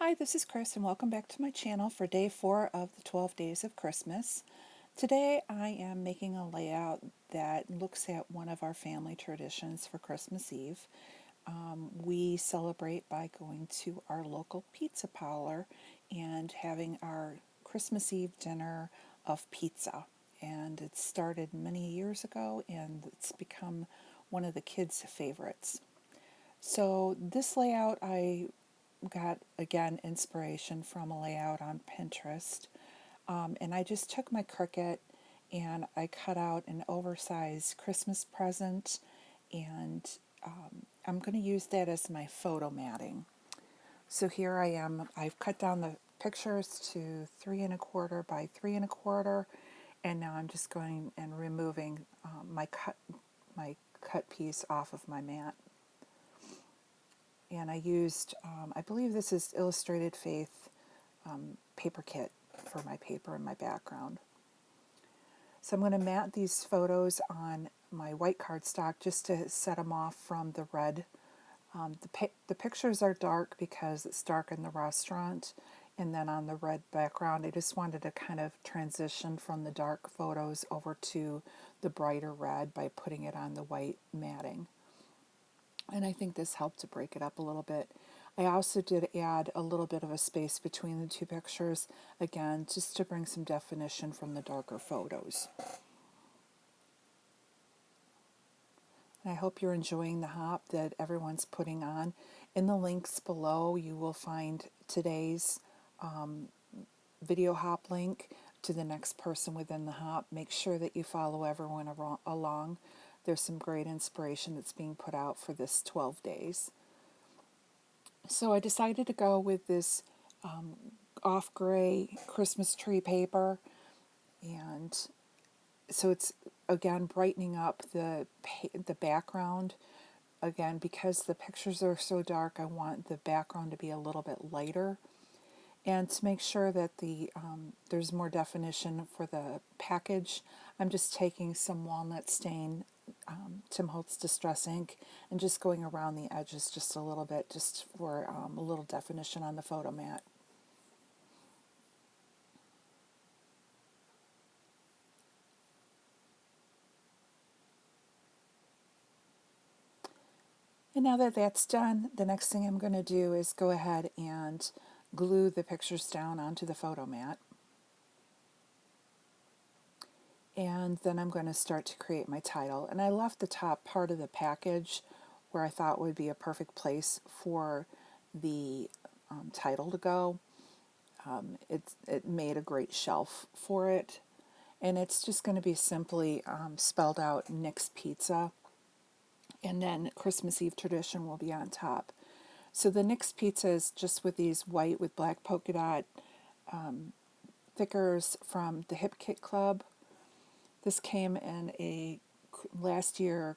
Hi, this is Chris, and welcome back to my channel for day 4 of the 12 days of Christmas. Today I am making a layout that looks at one of our family traditions for Christmas Eve. We celebrate by going to our local pizza parlor and having our Christmas Eve dinner of pizza. And it started many years ago, and it's become one of the kids' favorites. So this layout I got, again, inspiration from a layout on Pinterest. And I just took my Cricut and I cut out an oversized Christmas present, and I'm going to use that as my photo matting. So here I am. I've cut down the pictures to 3¼ by 3¼ and now I'm just going and removing my cut piece off of my mat. And I used, I believe this is Illustrated Faith paper kit for my paper and my background. So I'm going to mat these photos on my white cardstock just to set them off from the red. The pictures are dark because it's dark in the restaurant, and then on the red background I just wanted to kind of transition from the dark photos over to the brighter red by putting it on the white matting. And I think this helped to break it up a little bit. I also did add a little bit of a space between the two pictures, again, just to bring some definition from the darker photos. And I hope you're enjoying the hop that everyone's putting on. In the links below, you will find today's video hop link to the next person within the hop. Make sure that you follow everyone along. There's some great inspiration that's being put out for this 12 days. So I decided to go with this off gray Christmas tree paper, and so it's again brightening up the background. Again, because the pictures are so dark, I want the background to be a little bit lighter. And to make sure that there's more definition for the package, I'm just taking some walnut stain, Tim Holtz Distress ink, and just going around the edges just a little bit, just for a little definition on the photo mat. And now that that's done, the next thing I'm going to do is go ahead and glue the pictures down onto the photo mat. And then I'm going to start to create my title. And I left the top part of the package where I thought would be a perfect place for the title to go. It made a great shelf for it. And it's just going to be simply spelled out Nick's Pizza. And then Christmas Eve Tradition will be on top. So the Nick's Pizza is just with these white with black polka dot thickers from the Hip Kit Club. This came in a last year,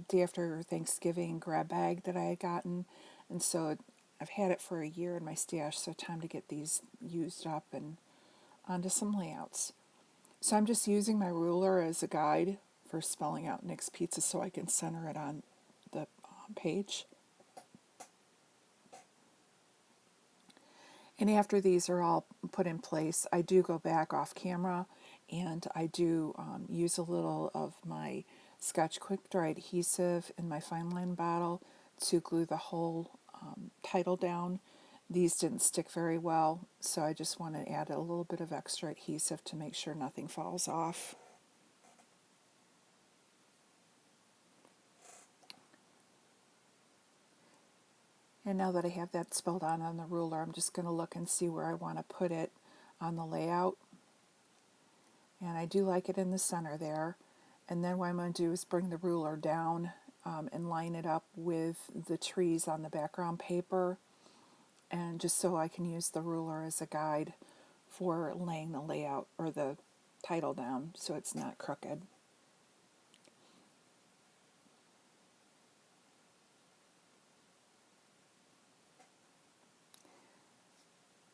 day after Thanksgiving grab bag that I had gotten. And so I've had it for a year in my stash, so time to get these used up and onto some layouts. So I'm just using my ruler as a guide for spelling out Nick's Pizza so I can center it on the page. And after these are all put in place, I do go back off camera and I do use a little of my Scotch Quick Dry adhesive in my fine line bottle to glue the whole title down. These didn't stick very well, so I just want to add a little bit of extra adhesive to make sure nothing falls off. And now that I have that spelled out on the ruler, I'm just going to look and see where I want to put it on the layout. And I do like it in the center there. And then what I'm going to do is bring the ruler down and line it up with the trees on the background paper. And just so I can use the ruler as a guide for laying the layout or the title down so it's not crooked.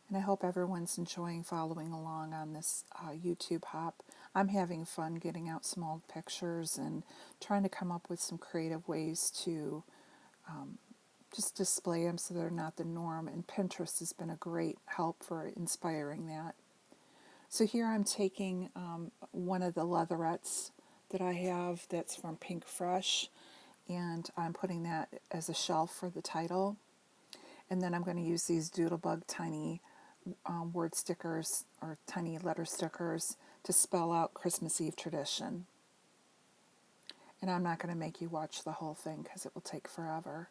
And I hope everyone's enjoying following along on this YouTube hop. I'm having fun getting out some old pictures and trying to come up with some creative ways to just display them so they're not the norm, and Pinterest has been a great help for inspiring that. So here I'm taking one of the leatherettes that I have that's from Pink Fresh, and I'm putting that as a shelf for the title. And then I'm going to use these Doodlebug tiny word stickers or tiny letter stickers to spell out Christmas Eve tradition. And I'm not going to make you watch the whole thing because it will take forever.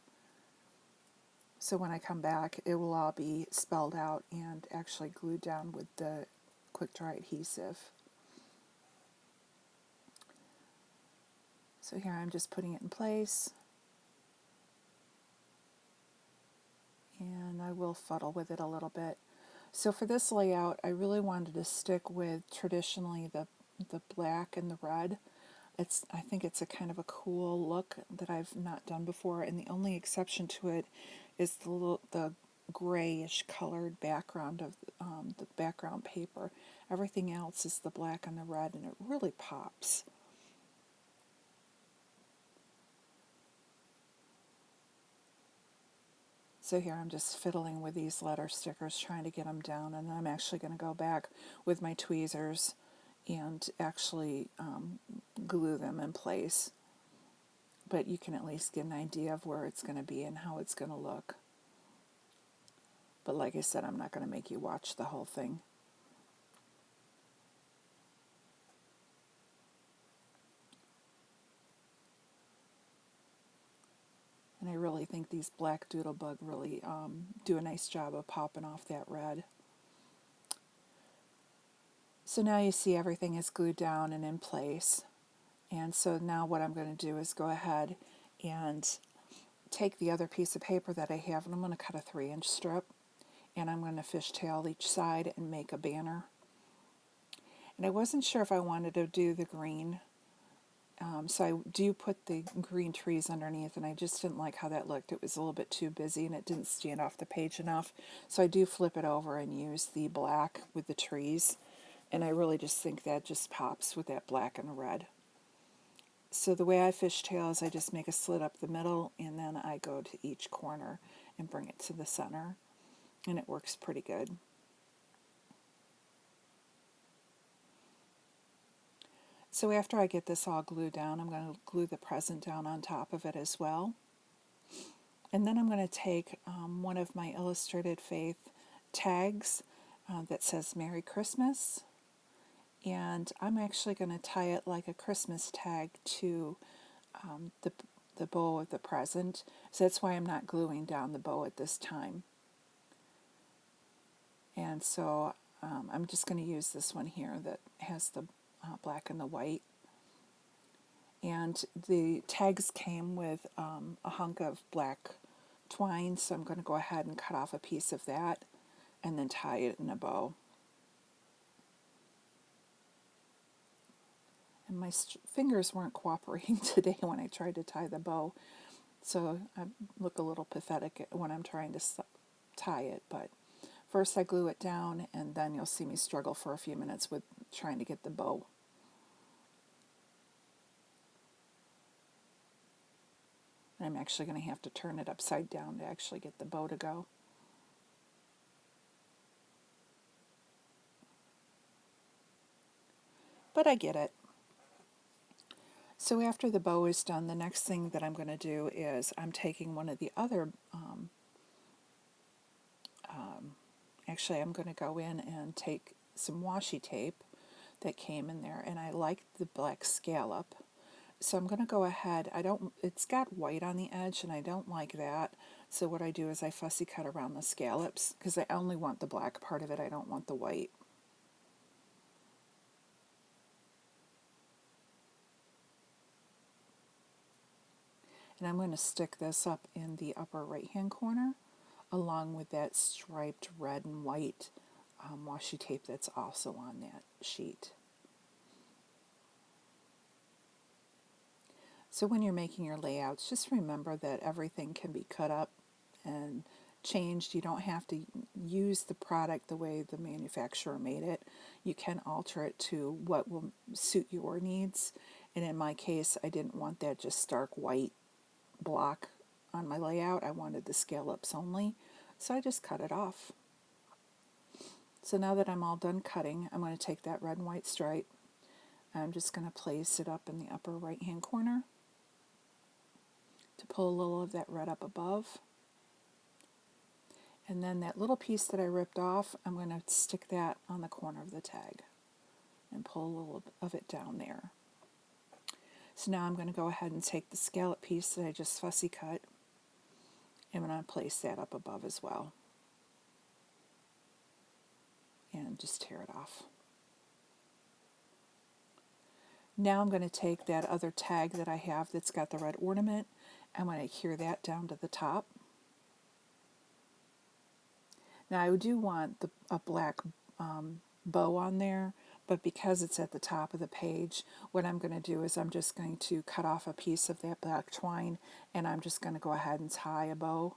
So when I come back, it will all be spelled out and actually glued down with the quick dry adhesive. So here I'm just putting it in place. And I will fuddle with it a little bit. So for this layout, I really wanted to stick with traditionally the black and the red. I think it's a kind of a cool look that I've not done before, and the only exception to it is the grayish colored background of the background paper. Everything else is the black and the red, and it really pops. So here I'm just fiddling with these letter stickers, trying to get them down, and I'm actually going to go back with my tweezers and actually glue them in place. But you can at least get an idea of where it's going to be and how it's going to look. But like I said, I'm not going to make you watch the whole thing. And I really think these black Doodlebug really do a nice job of popping off that red. So now you see everything is glued down and in place. And so now what I'm going to do is go ahead and take the other piece of paper that I have, and I'm going to cut a 3-inch strip, and I'm going to fishtail each side and make a banner. And I wasn't sure if I wanted to do the green, so I do put the green trees underneath, and I just didn't like how that looked. It was a little bit too busy and it didn't stand off the page enough. So I do flip it over and use the black with the trees, and I really just think that just pops with that black and the red. So the way I fishtail is I just make a slit up the middle, and then I go to each corner and bring it to the center, and it works pretty good. So after I get this all glued down, I'm going to glue the present down on top of it as well. And then I'm going to take one of my Illustrated Faith tags that says Merry Christmas, and I'm actually going to tie it like a Christmas tag to the bow of the present. So that's why I'm not gluing down the bow at this time. And so I'm just going to use this one here that has the black and the white. And the tags came with a hunk of black twine, so I'm going to go ahead and cut off a piece of that and then tie it in a bow. And my fingers weren't cooperating today when I tried to tie the bow, so I look a little pathetic when I'm trying to tie it. But first I glue it down, and then you'll see me struggle for a few minutes with trying to get the bow. I'm actually going to have to turn it upside down to actually get the bow to go. But I get it. So after the bow is done, the next thing that I'm going to do is I'm taking one of the other, actually I'm going to go in and take some washi tape that came in there, and I like the black scallop. So I'm going to go ahead, it's got white on the edge and I don't like that. So what I do is I fussy cut around the scallops because I only want the black part of it, I don't want the white. And I'm going to stick this up in the upper right hand corner along with that striped red and white washi tape that's also on that sheet. So when you're making your layouts, just remember that everything can be cut up and changed. You don't have to use the product the way the manufacturer made it. You can alter it to what will suit your needs. And in my case, I didn't want that just stark white block on my layout, I wanted the scallops only, so I just cut it off. So now that I'm all done cutting, I'm going to take that red and white stripe. I'm just going to place it up in the upper right hand corner to pull a little of that red up above. And then that little piece that I ripped off, I'm going to stick that on the corner of the tag and pull a little of it down there. So now I'm going to go ahead and take the scallop piece that I just fussy cut, and I'm going to place that up above as well. And just tear it off. Now I'm going to take that other tag that I have that's got the red ornament. I'm going to adhere that down to the top. Now I do want a black bow on there, but because it's at the top of the page, what I'm going to do is I'm just going to cut off a piece of that black twine, and I'm just going to go ahead and tie a bow.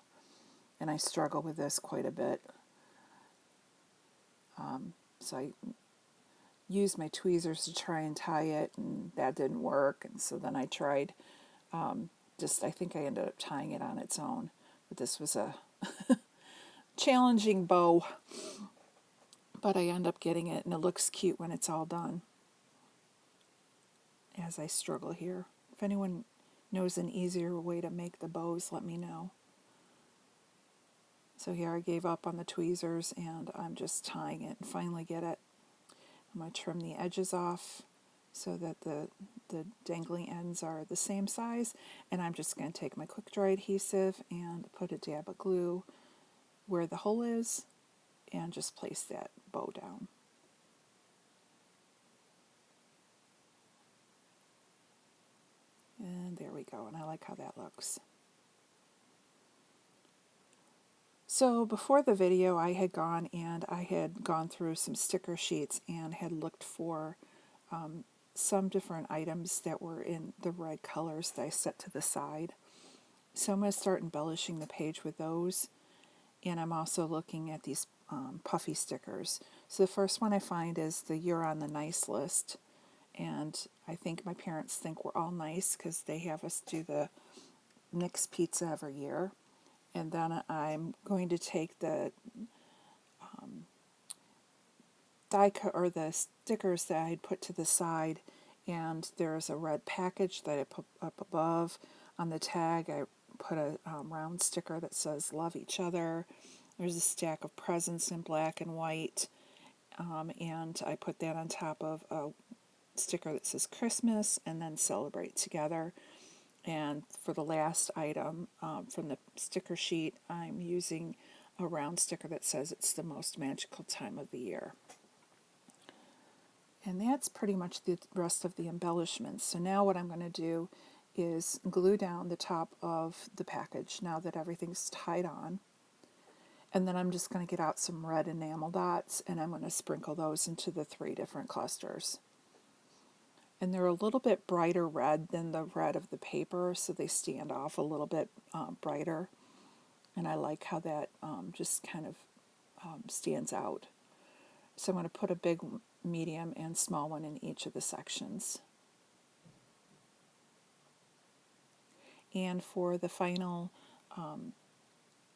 And I struggle with this quite a bit. So I used my tweezers to try and tie it, and that didn't work. And so then I tried, I think I ended up tying it on its own. But this was a challenging bow. But I end up getting it, and it looks cute when it's all done. As I struggle here. If anyone knows an easier way to make the bows, let me know. So here I gave up on the tweezers, and I'm just tying it and finally get it. I'm going to trim the edges off so that the dangling ends are the same size, and I'm just going to take my quick dry adhesive and put a dab of glue where the hole is and just place that bow down. And there we go, and I like how that looks. So before the video, I had gone through some sticker sheets and had looked for some different items that were in the red colors that I set to the side. So I'm going to start embellishing the page with those. And I'm also looking at these puffy stickers. So the first one I find is the You're on the Nice list. And I think my parents think we're all nice because they have us do the Nick's Pizza every year. And then I'm going to take the the stickers that I had put to the side, and there's a red package that I put up above. On the tag, I put a round sticker that says Love Each Other. There's a stack of presents in black and white, and I put that on top of a sticker that says Christmas and then Celebrate Together. And for the last item from the sticker sheet, I'm using a round sticker that says it's the most magical time of the year. And that's pretty much the rest of the embellishments. So now what I'm going to do is glue down the top of the package now that everything's tied on. And then I'm just going to get out some red enamel dots, and I'm going to sprinkle those into the 3 different clusters. And they're a little bit brighter red than the red of the paper, so they stand off a little bit brighter. And I like how that just kind of stands out. So I'm going to put a big, medium, and small one in each of the sections. And for the final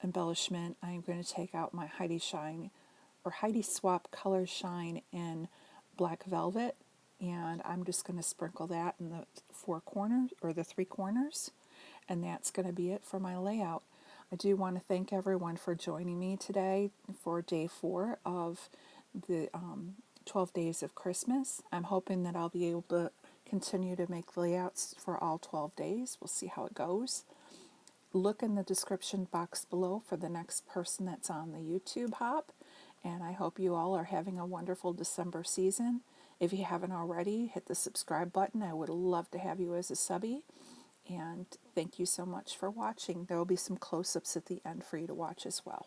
embellishment, I'm going to take out my Heidi Swapp Color Shine in Black Velvet, and I'm just going to sprinkle that in the 4 corners, or the 3 corners, and that's going to be it for my layout. I do want to thank everyone for joining me today for day 4 of the 12 days of Christmas. I'm hoping that I'll be able to continue to make layouts for all 12 days. We'll see how it goes. Look in the description box below for the next person that's on the YouTube hop. And I hope you all are having a wonderful December season. If you haven't already, hit the subscribe button. I would love to have you as a subby. And thank you so much for watching. There will be some close-ups at the end for you to watch as well.